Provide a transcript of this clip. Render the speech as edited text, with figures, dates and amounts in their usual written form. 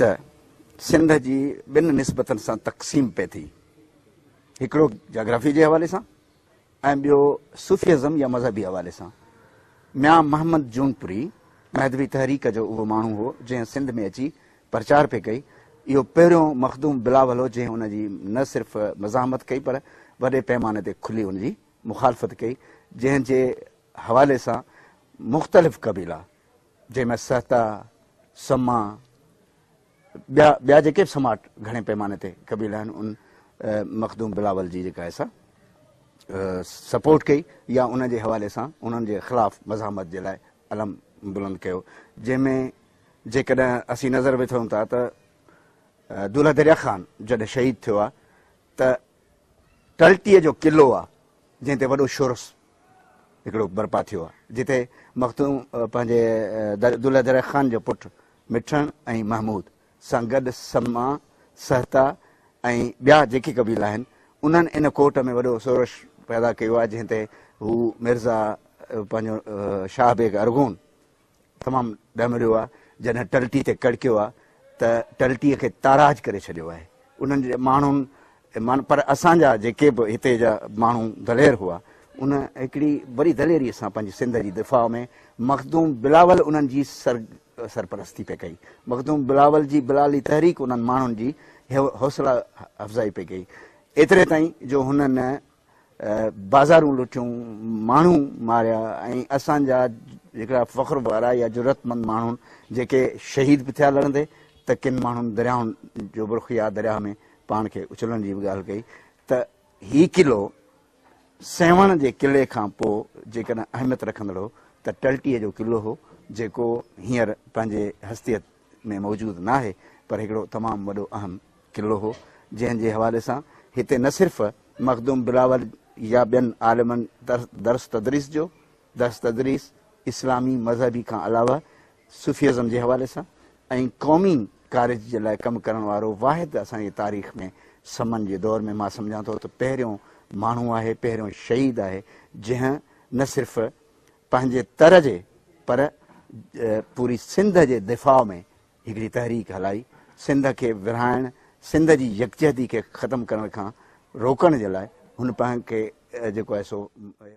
त सिंध जी ॿिनि निस्बतनि सां तक़सीम पे थी, हिकिड़ो जोग्राफी जे हवाले सां ऐं ॿियो सूफ़िज़म या मज़हबी हवाले सां। मियां मोहम्मद जूनपुरी महदवी तहरीक जो उहो माण्हू हो जंहिं सिंध में अची प्रचार पे कई। इहो पहिरियों मखदूम बिलावल हो जंहिं हुनजी न सिर्फ़ मज़ाहमत कई पर वॾे पैमाने ते खुली हुनजी मुखालफ़त कई, जंहिंजे हवाले सां मुख़्तलिफ़ क़बीला जंहिंमें सहता, समा, ॿिया जेके बि समाट घणे पैमाने ते क़बीला आहिनि उन मखदूम बिलावल जी जेका आहे सा सपोर्ट कई या उन जे हवाले सां उन्हनि जे ख़िलाफ़ मज़ाहमत जे लाइ अलम बुलंद कयो। जंहिंमें जेकॾहिं असीं नज़र विझूं था त दुल्हा दरिया ख़ान जॾहिं शहीद थियो आहे त टलटीअ जो क़िलो आहे जंहिं ते वॾो शोरस हिकिड़ो बर्पा थियो आहे, जिते मखदूम पंहिंजे दुल्हा दरिया ख़ान जो पुटु मिठण ऐं महमूद सां गॾु समा, सहता ऐं ॿिया जेके क़बीला आहिनि उन्हनि इन कोट में वॾो शोरश पैदा कयो आहे, जंहिं ते हू मिर्ज़ा पंहिंजो शाह बेग अरगोन तमामु ॾमरियो आहे। जॾहिं टलटी ते कड़कियो आहे त टलटीअ खे ताराज करे छॾियो आहे उन्हनि जे माण्हुनि। पर असांजा जेके बि हिते जा माण्हू दलेर हुआ उन हिकिड़ी वॾी दलेरीअ सां पंहिंजी सिंध जी दिफ़ा में मखदूम बिलावल उन्हनि जी सरपरस्ती पे कई। मखदूम बिलावल जी बिलाली तहरीक उन्हनि माण्हुनि जी हौसला अफ़ज़ाई पे कई, एतिरे ताईं जो हुननि बाज़ारूं लुटियूं, माण्हू मारिया ऐं असांजा हिकिड़ा फ़ख्र वारा या ज़रूरतमंद माण्हू जेके शहीद बि थिया लड़ंदे त किन माण्हुनि दरियाउनि जो बुर्ख़ या दरिया में पाण खे उछलण जी बि ॻाल्हि कई। त हीउ क़िलो सेवण जे क़िले खां पोइ जेकॾहिं अहमियत रखंदड़ हो त टलटीअ जो क़िलो हो जेको हींअर पंहिंजे हस्तियत में मौजूदु न आहे पर हिकिड़ो तमामु वॾो अहम क़िलो हो, जंहिंजे हवाले सां हिते न सिर्फ़ मखदूम बिलावल या ॿियनि आलिमनि दर्स तदरीस इस्लामी मज़हबी खां अलावा सूफ़िज़म जे हवाले सां ऐं क़ौमी कारज जे लाइ कमु करण वारो वाहिद असांजी तारीख़ में समन जे दौर में मां सम्झां थो त पहिरियों माण्हू आहे, पहिरियों शहीद आहे जंहिं न सिर्फ़ पंहिंजे तर जे पर पूरी सिंध जे दिफ़ा में हिकिड़ी तहरीक हलाई, सिंध खे विरहाइण, सिंध जी यकजहती खे ख़तमु करण खां रोकण जे लाइ हुन पाण खे जेको आहे सो